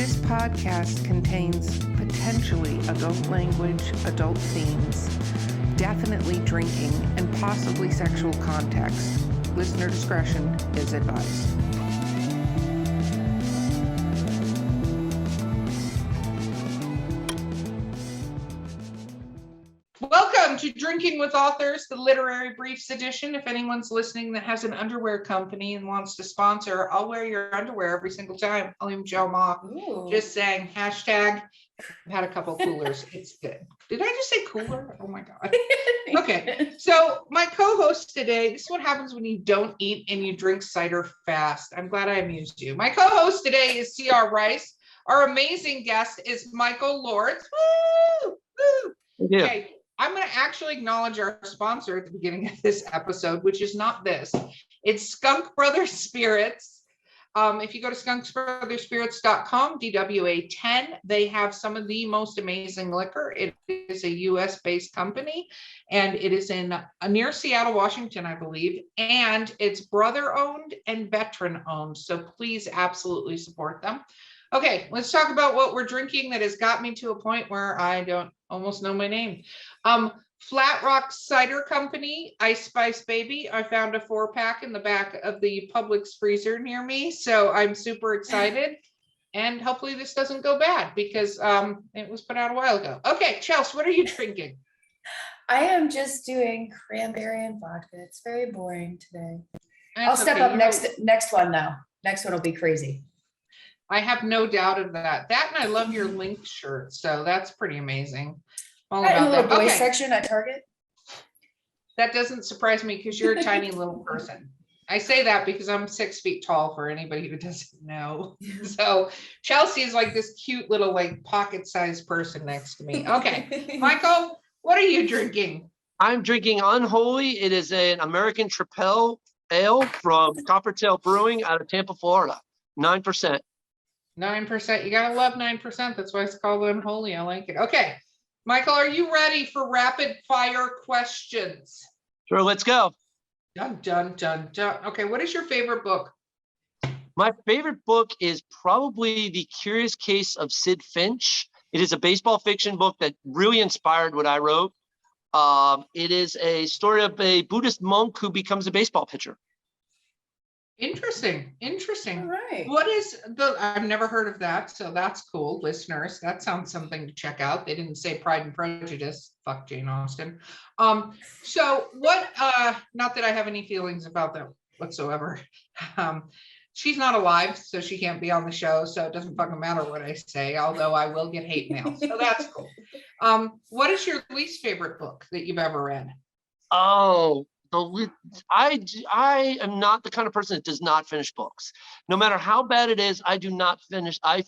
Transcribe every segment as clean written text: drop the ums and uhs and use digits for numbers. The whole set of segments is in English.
This podcast contains potentially adult language, adult themes, definitely drinking, and possibly sexual context. Listener discretion is advised. Welcome to Drinking with Authors, the Literary Briefs edition. If anyone's listening that has an underwear company and wants to sponsor, I'll wear your underwear every single time. I'll even show them off. Ooh. Just saying, hashtag, I've had a couple coolers. It's good. Did I just say cooler? Oh my God. Okay, so my co-host today, this is what happens when you don't eat and you drink cider fast. I'm glad I amused you. My co-host today is C.R. Rice. Our amazing guest is Michael Lortz. Woo! Woo! Yeah. Okay, I'm going to actually acknowledge our sponsor at the beginning of this episode, which is not this. It's Skunk Brothers Spirits. If you go to skunksbrotherspirits.com, DWA10, they have some of the most amazing liquor. It is a US-based company, and it is in near Seattle, Washington, I believe, and it's brother-owned and veteran-owned, so please absolutely support them. Okay, let's talk about what we're drinking that has got me to a point where I don't almost know my name. Flat Rock Cider Company, Ice Spice Baby. I found a 4-pack in the back of the Publix freezer near me, so I'm super excited. And hopefully this doesn't go bad because it was put out a while ago. Okay, Chelsea, what are you drinking? I am just doing cranberry and vodka. It's very boring today. I'll That's step okay. up next one now. Next one will be crazy. I have no doubt of that. That and I love your link shirt, so that's pretty amazing. All In the about little that. boys Okay. section at Target. That doesn't surprise me because you're a tiny little person. I say that because I'm 6 feet tall for anybody who doesn't know. So Chelsea is like this cute little like pocket-sized person next to me. Okay, Michael, what are you drinking? I'm drinking Unholy. It is an American Tripel Ale from Coppertail Brewing out of Tampa, Florida. 9%. 9%. You gotta love 9%. That's why it's called Unholy. I like it. Okay, Michael, are you ready for rapid fire questions? Sure, let's go. Dun, dun, dun, dun. Okay, what is your favorite book? My favorite book is probably The Curious Case of Sid Finch. It is a baseball fiction book that really inspired what I wrote. It is a story of a Buddhist monk who becomes a baseball pitcher. Interesting. All right. What is I've never heard of that, so that's cool, listeners. That sounds something to check out. They didn't say Pride and Prejudice. Fuck Jane Austen. So what, not that I have any feelings about that whatsoever. She's not alive, so she can't be on the show, so it doesn't fucking matter what I say, although I will get hate mail, so that's cool. What is your least favorite book that you've ever read? Oh, I am not the kind of person that does not finish books. No matter how bad it is, I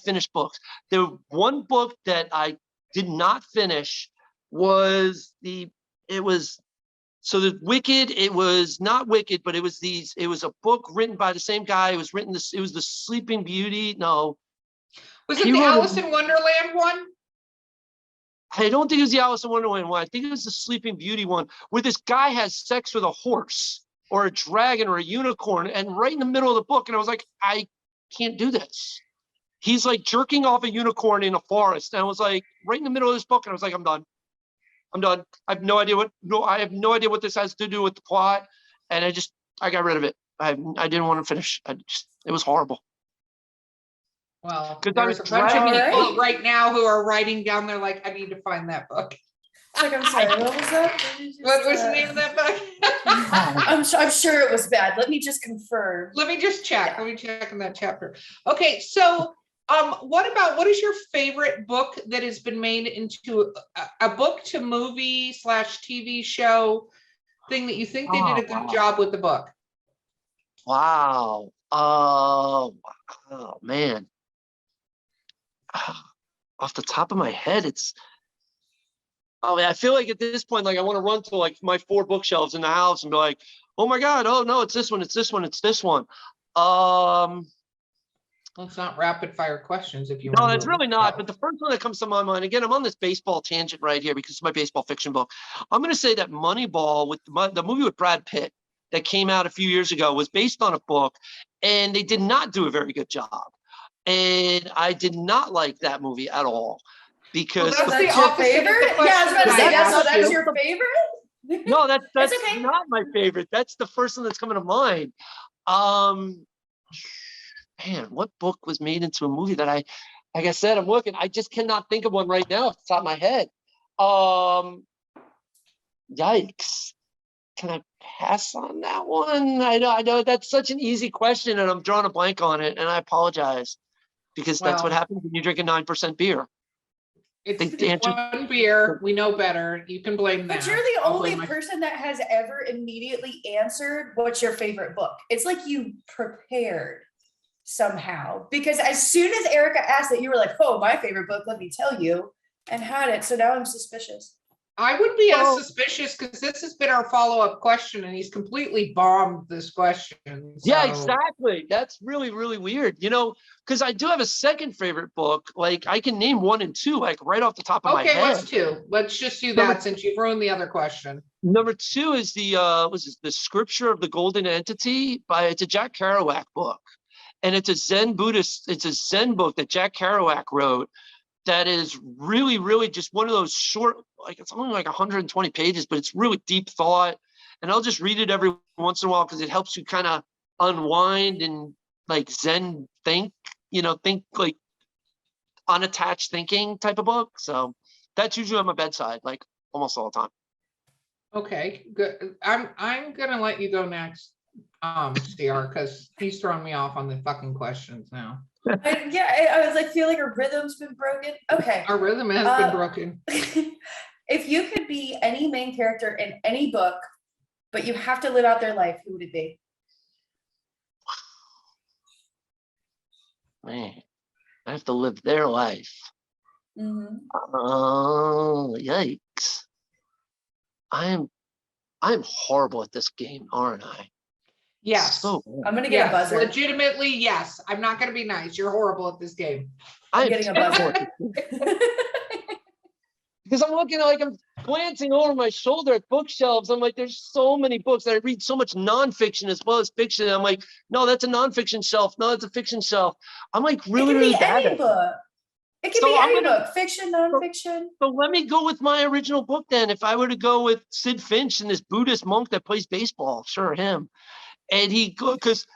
finish books. The one book that I did not finish was the Wicked. It was not Wicked, but it was a book written by the same guy. It was the Sleeping Beauty. No. Was it the Alice in Wonderland one? I don't think it was the Alice in Wonderland one. I think it was the Sleeping Beauty one, where this guy has sex with a horse or a dragon or a unicorn, and right in the middle of the book, and I was like, I can't do this. He's like jerking off a unicorn in a forest, and I was like, right in the middle of this book, and I was like, I'm done. I have no idea what this has to do with the plot, and I got rid of it. I didn't want to finish. It was horrible. Well, Because there's a bunch of people right now who are writing down there like, I need to find that book. Like, I'm sorry, what was that? What was the name of that book? I'm sure it was bad. Let me just confirm. Let me just check. Yeah. Let me check in that chapter. Okay, so what is your favorite book that has been made into a book to movie / TV show thing that you think they did a good job with the book? Wow. Oh man. Off the top of my head, I feel like at this point, like I want to run to like my 4 bookshelves in the house and be like, oh my God, oh no, it's this one, it's this one, it's this one. Well, it's not rapid fire questions if you want. No, it's really not. But the first one that comes to my mind, again, I'm on this baseball tangent right here because it's my baseball fiction book. I'm going to say that Moneyball, with the movie with Brad Pitt that came out a few years ago, was based on a book, and they did not do a very good job. And I did not like that movie at all because Well, that's the That's your opposite of the favorite? Yeah, I was question about to that say, I that's, so asked that's you. your favorite? no, that's okay. not my favorite. That's the first one that's coming to mind. Man, what book was made into a movie that like I said, I'm looking. I just cannot think of one right now off the top of my head. Yikes. Can I pass on that one? I know that's such an easy question and I'm drawing a blank on it and I apologize because that's what Well, happens when you drink a 9% beer. it's They answered- one beer. We know better. You can blame that. But you're the I'll only blame my- person that has ever immediately answered what's your favorite book. It's like you prepared somehow, because as soon as Erica asked that, you were like, oh, my favorite book, let me tell you, and had it. So now I'm suspicious. I would be Well- as suspicious because this has been our follow-up question and he's completely bombed this question. Yeah, so- exactly. That's really, really weird. Because I do have a second favorite book. Like I can name 1 and 2, like right off the top of my Okay, head. let's do. Let's just do that since you've ruined the other question. Number 2 is the Scripture of the Golden Entity it's a Jack Kerouac book. And it's a Zen book that Jack Kerouac wrote that is really, really just one of those short, like it's only like 120 pages, but it's really deep thought. And I'll just read it every once in a while because it helps you kind of unwind and like Zen think like unattached thinking type of book. So that's usually on my bedside, like almost all the time. Okay, good. I'm gonna let you go next, CR, because he's throwing me off on the fucking questions now. I was like, feel like our rhythm's been broken. Okay. Our rhythm has been broken. If you could be any main character in any book, but you have to live out their life, who would it be? Man, I have to live their life. Mhm. Oh, yikes. I'm horrible at this game, aren't I? Yes. So I'm gonna get a Yes, buzzer. legitimately, yes. I'm not gonna be nice. You're horrible at this game. I'm I'm getting a terrible buzzer. at this game. Because I'm looking like I'm glancing over my shoulder at bookshelves. I'm like, there's so many books. I read so much nonfiction as well as fiction. I'm like, no, that's a nonfiction shelf. No, that's a fiction shelf. I'm like really, it can really be bad any at it. book. It can So be I'm any gonna- book, fiction, nonfiction. So let me go with my original book then. If I were to go with Sid Finch and this Buddhist monk that plays baseball, sure, him. And because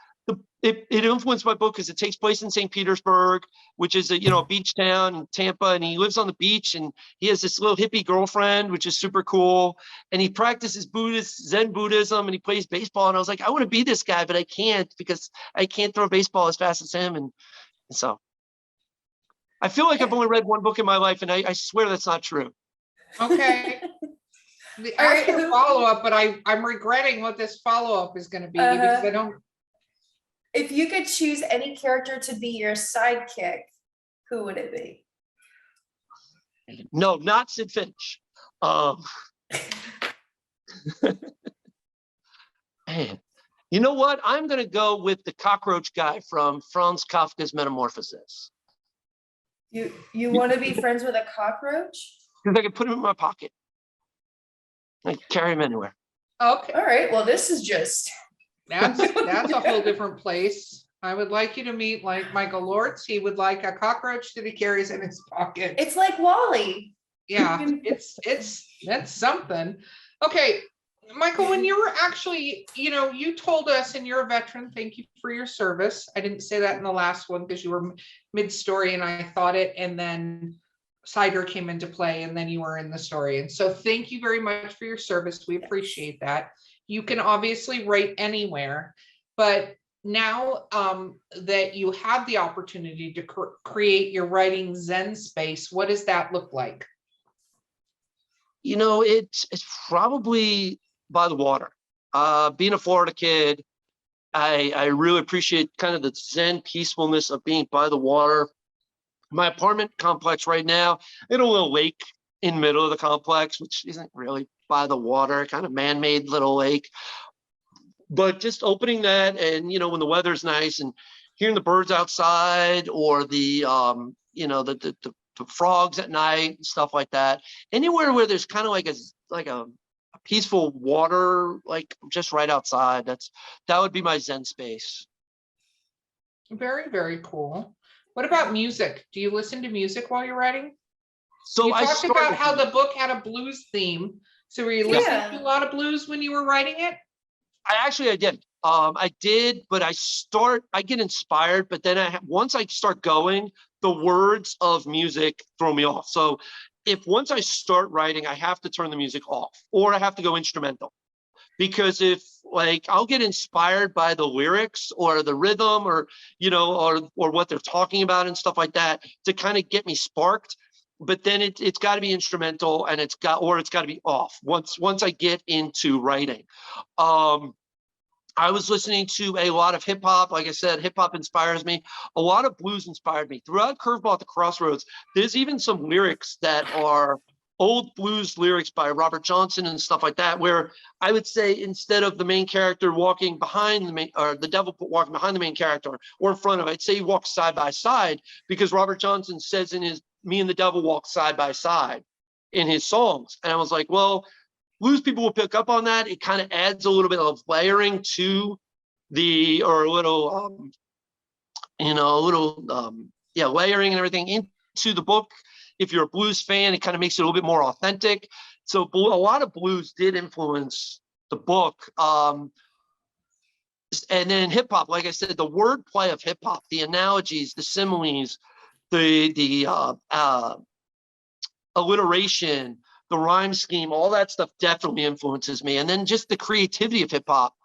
it influenced my book because it takes place in St. Petersburg, which is a beach town in Tampa, and he lives on the beach and he has this little hippie girlfriend, which is super cool. And he practices Zen Buddhism and he plays baseball. And I was like, I want to be this guy, but I can't because I can't throw a baseball as fast as him. And so I feel like I've only read 1 book in my life, and I swear that's not true. Okay. All right, Ask your follow-up, but I'm regretting what this follow-up is gonna be because I don't. If you could choose any character to be your sidekick, who would it be? No, not Sid Finch. Man, you know what? I'm going to go with the cockroach guy from Franz Kafka's Metamorphosis. You want to be friends with a cockroach? Because I can put him in my pocket. I can carry him anywhere. Okay, All right. Well, this is just. that's a whole different place. I would like you to meet like Michael Lortz. He would like a cockroach that he carries in his pocket. It's like Wally. Yeah, that's something. Okay, Michael, when you were actually, you told us, and you're a veteran, thank you for your service. I didn't say that in the last one because you were mid-story and I thought it, and then cider came into play and then you were in the story. And so thank you very much for your service. We appreciate that. You can obviously write anywhere, but now that you have the opportunity to create your writing Zen space, what does that look like? It's probably by the water. Being a Florida kid, I really appreciate kind of the Zen peacefulness of being by the water. My apartment complex right now, I got a little lake in the middle of the complex, which isn't really by the water, kind of man-made little lake. But just opening that and, when the weather's nice and hearing the birds outside or the frogs at night and stuff like that, anywhere where there's kind of like a peaceful water, like just right outside, that would be my Zen space. Very, very cool. What about music? Do you listen to music while you're writing? So You I talked about started, how the book had a blues theme. So were you listening to a lot of blues when you were writing it? I did. I did, but I get inspired, but then once I start going, the words of music throw me off. So once I start writing, I have to turn the music off, or I have to go instrumental. Because if like I'll get inspired by the lyrics or the rhythm or or what they're talking about and stuff like that to kind of get me sparked. But then it's got to be instrumental, and it's got to be off once I get into writing. I was listening to a lot of hip hop. Like I said, hip hop inspires me. A lot of blues inspired me. Throughout Curveball at the Crossroads, there's even some lyrics that are old blues lyrics by Robert Johnson and stuff like that, where I would say instead of the main character walking behind the devil walking behind the main character or in front of it, I'd say he walks side by side, because Robert Johnson says in his Me and the Devil Walk Side by Side in his songs. And I was like, well, blues people will pick up on that. It kind of adds a little bit of layering to or a little, layering and everything into the book. If you're a blues fan, it kind of makes it a little bit more authentic. So a lot of blues did influence the book. And then hip hop, like I said, the wordplay of hip hop, the analogies, the similes, the alliteration, the rhyme scheme, all that stuff definitely influences me. And then just the creativity of hip hop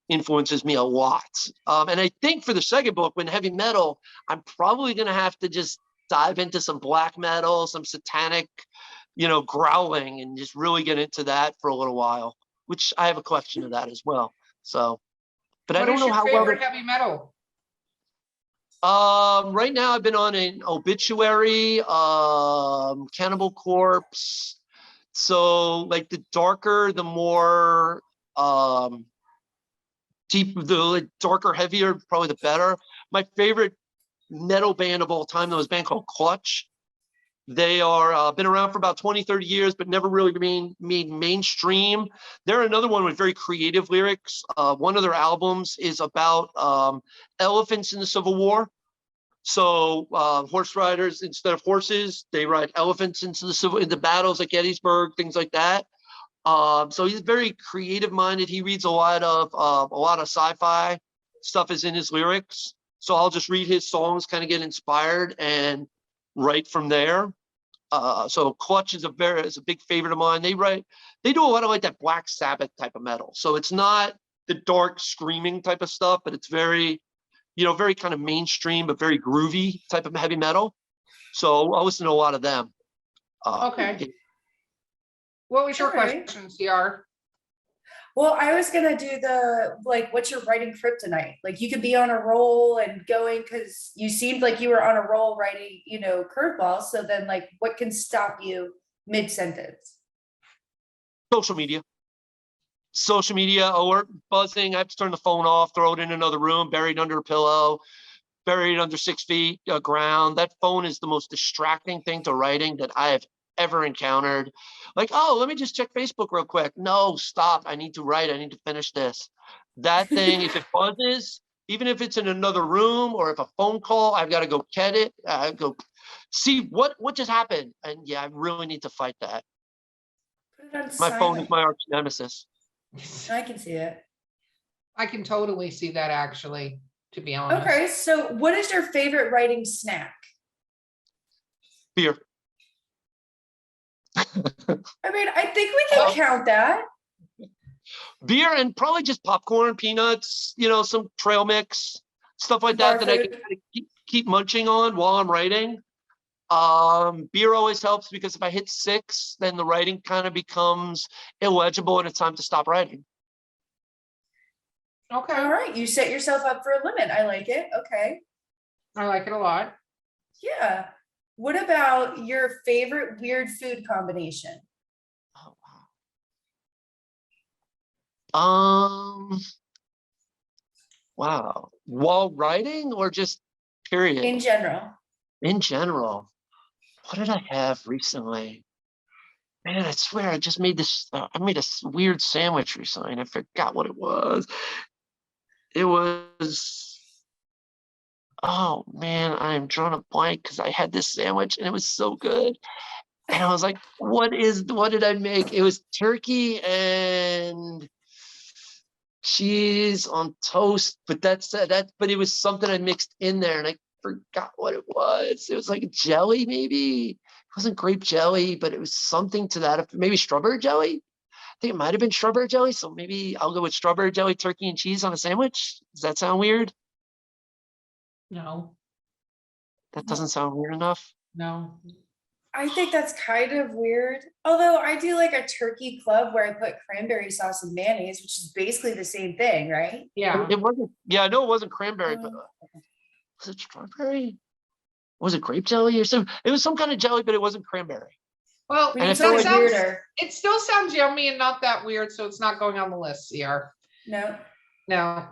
influences me a lot. And I think for the second book, when heavy metal, I'm probably going to have to just dive into some black metal, some satanic, growling, and just really get into that for a little while, which I have a collection of that as well. So, but I don't know how well. What is your favorite heavy metal? Right now I've been on an Obituary, Cannibal Corpse. So like the darker, the more deep, the darker, heavier, probably the better. My favorite metal band of all time, though, is a band called Clutch. They are been around for about 20, 30 years, but never really made mainstream. They're another one with very creative lyrics. One of their albums is about elephants in the Civil War. So horse riders, instead of horses, they ride elephants into battles like Gettysburg, things like that. So he's very creative minded. He reads a lot of sci-fi stuff is in his lyrics. So I'll just read his songs, kind of get inspired and write from there. So Clutch is a big favorite of mine. They do a lot of like that Black Sabbath type of metal. So it's not the dark screaming type of stuff, but it's very, very kind of mainstream, but very groovy type of heavy metal. So I listen to a lot of them. Okay. What was your question, CR? Well, I was going to do what's your writing kryptonite? Like you could be on a roll and going, because you seemed like you were on a roll writing, Curveball. So then what can stop you mid-sentence? Social media, alert, buzzing. I have to turn the phone off, throw it in another room, buried under a pillow, buried under 6 feet ground. That phone is the most distracting thing to writing that I have ever encountered. Like, oh, let me just check Facebook real quick. No, stop. I need to write. I need to finish this. That thing, if it buzzes, even if it's in another room or if a phone call, I've got to go get it. Go see what just happened. And yeah, I really need to fight that. My phone is my arch nemesis. I can see it. I can totally see that, actually, to be honest. Okay, so what is your favorite writing snack? Beer. I mean, I think we can count that. Beer and probably just popcorn, peanuts, some trail mix, stuff like that I can kind of keep munching on while I'm writing. Beer always helps, because if I hit 6, then the writing kind of becomes illegible and it's time to stop writing. Okay. All right. You set yourself up for a limit. I like it. Okay. I like it a lot. Yeah. What about your favorite weird food combination? Oh, wow. Wow. While writing or just period? In general. In general. What did I have recently? Man, I swear I just made this. I made a weird sandwich recently, and I forgot what it was. It was oh man, I am drawing a blank because I had this sandwich and it was so good. And I was like, what did I make? It was turkey and cheese on toast, but but it was something I mixed in there and I forgot what it was. It was like a jelly, maybe. It wasn't grape jelly, but it was something to that. Maybe strawberry jelly. I think it might have been strawberry jelly. So maybe I'll go with strawberry jelly, turkey, and cheese on a sandwich. Does that sound weird? No, That doesn't sound weird enough. no. I think that's kind of weird. Although I do like a turkey club where I put cranberry sauce and mayonnaise, which is basically the same thing, right? Yeah. It wasn't. Yeah, I know it wasn't cranberry, but was it strawberry? Was it grape jelly or something? It was some kind of jelly, but it wasn't cranberry. Well, We And need I feel something like weirder. it still sounds yummy and not that weird, so it's not going on the list, CR. No, No,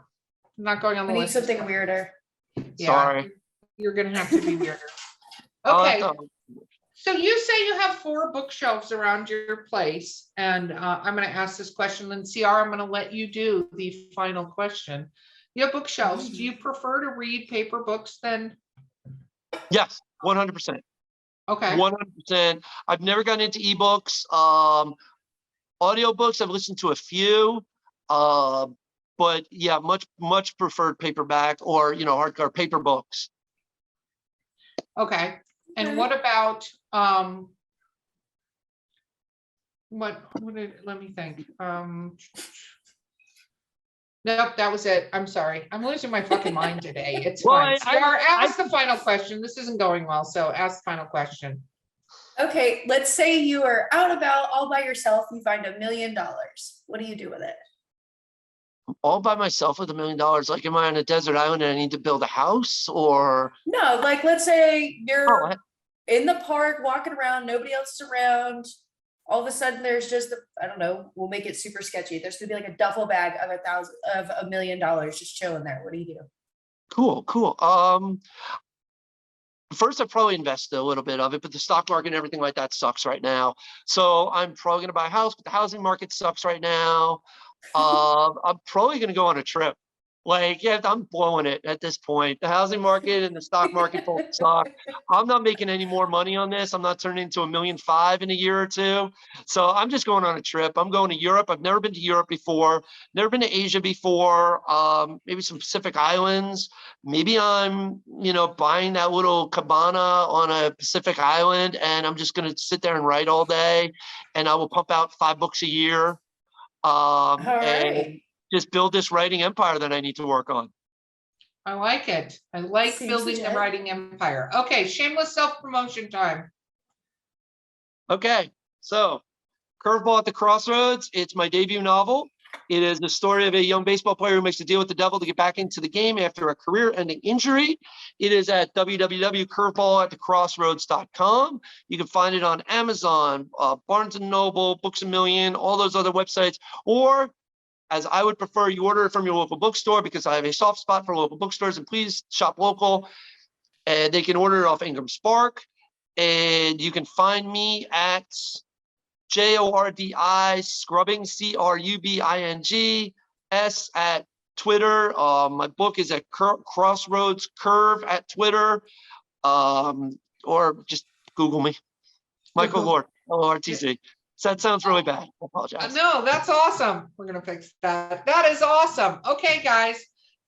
not going on the we need list. something weirder. Yeah, Sorry. you're gonna have to be weirder. I'll have Okay, to- so you say you have 4 bookshelves around your place, and I'm gonna ask this question, then CR, I'm gonna let you do the final question. You have bookshelves. Do you prefer to read paper books then? Yes, 100%. Okay, 100%. I've never gotten into ebooks. Audiobooks, I've listened to a few. But yeah, much preferred paperback or hardcover paper books. okay. And Okay. what about, let me think. Nope, that was it. I'm sorry. I'm losing my fucking mind today. It's Well, fine. CR, ask the final question. This isn't going well, so ask the final question. Okay, let's say you are out about all by yourself. You find $1 million. What do you do with it? All by myself with $1 million. Like, am I on a desert island and I need to build a house or? No, like let's say you're Oh, in the park walking around, nobody else is around. All of a sudden there's just I don't know, we'll make it super sketchy. There's gonna be like a duffel bag of $1 million just chilling there. What do you do? cool. First, I probably invest a little bit of it, but the stock market and everything like that sucks right now. So I'm probably going to buy a house, but the housing market sucks right now. I'm probably going to go on a trip. Like, yeah, I'm blowing it at this point. The housing market and the stock market both suck. I'm not making any more money on this. I'm not turning into $1.5 million in a year or two. So I'm just going on a trip. I'm going to Europe. I've never been to Europe before. Never been to Asia before. Maybe some Pacific Islands. Maybe I'm, buying that little cabana on a Pacific island, and I'm just going to sit there and write all day. And I will pump out 5 books a year. All And right. just build this writing empire that I need to work on. I like it. I like Seems building the legit. writing empire. Okay, shameless self-promotion time. Okay, so Curveball at the Crossroads. It's my debut novel. It is the story of a young baseball player who makes a deal with the devil to get back into the game after a career-ending injury. It is at www.curveballatthecrossroads.com. You can find it on Amazon, Barnes & Noble, Books A Million, all those other websites, or as I would prefer, you order it from your local bookstore because I have a soft spot for local bookstores, and please shop local. And they can order it off Ingram Spark. And you can find me at JORDI Scrubbing, CRUBING S at Twitter. My book is at Crossroads Curve at Twitter. Or just Google me. Michael Lortz, LORTZ. That sounds really bad. I apologize. No, that's awesome. We're gonna fix that. That is awesome. Okay, guys.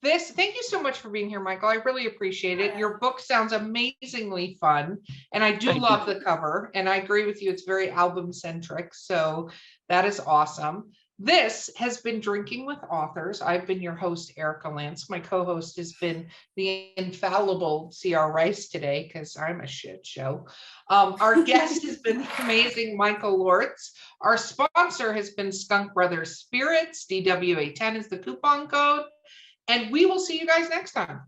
Thank you so much for being here, Michael. I really appreciate it. Your book sounds amazingly fun. And I do Thank love the cover. And I agree with you. It's very album centric. So that is awesome. This has been Drinking with Authors. I've been your host, Erica Lance. My co-host has been the infallible CR Rice today because I'm a shit show. Our guest has been the amazing Michael Lortz. Our sponsor has been Skunk Brothers Spirits. DWA10 is the coupon code. And we will see you guys next time.